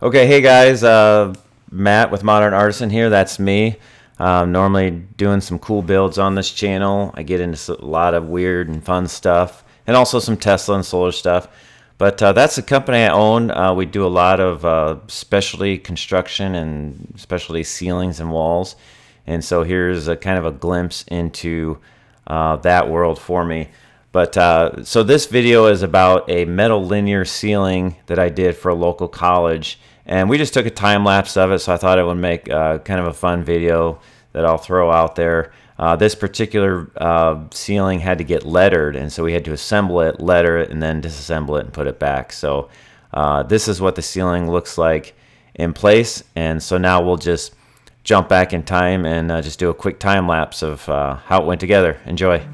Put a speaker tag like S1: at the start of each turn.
S1: Okay, hey guys, Matt with Modern Artisan here. That's me. Normally doing some cool builds on this channel. I get into a lot of weird and fun stuff, and also some Tesla and solar stuff. But that's the company I own. We do a lot of specialty construction and specialty ceilings and walls. And so here's a kind of a glimpse into that world for me. But so this video is about a metal linear ceiling that I did for a local college, and we just took a time lapse of it. So I thought it would make kind of a fun video that I'll throw out there. This particular ceiling had to get lettered, and so we had to assemble it, letter it, and then disassemble it and put it back. So this is what the ceiling looks like in place, and so now we'll just jump back in time and just do a quick time lapse of how it went together. Enjoy.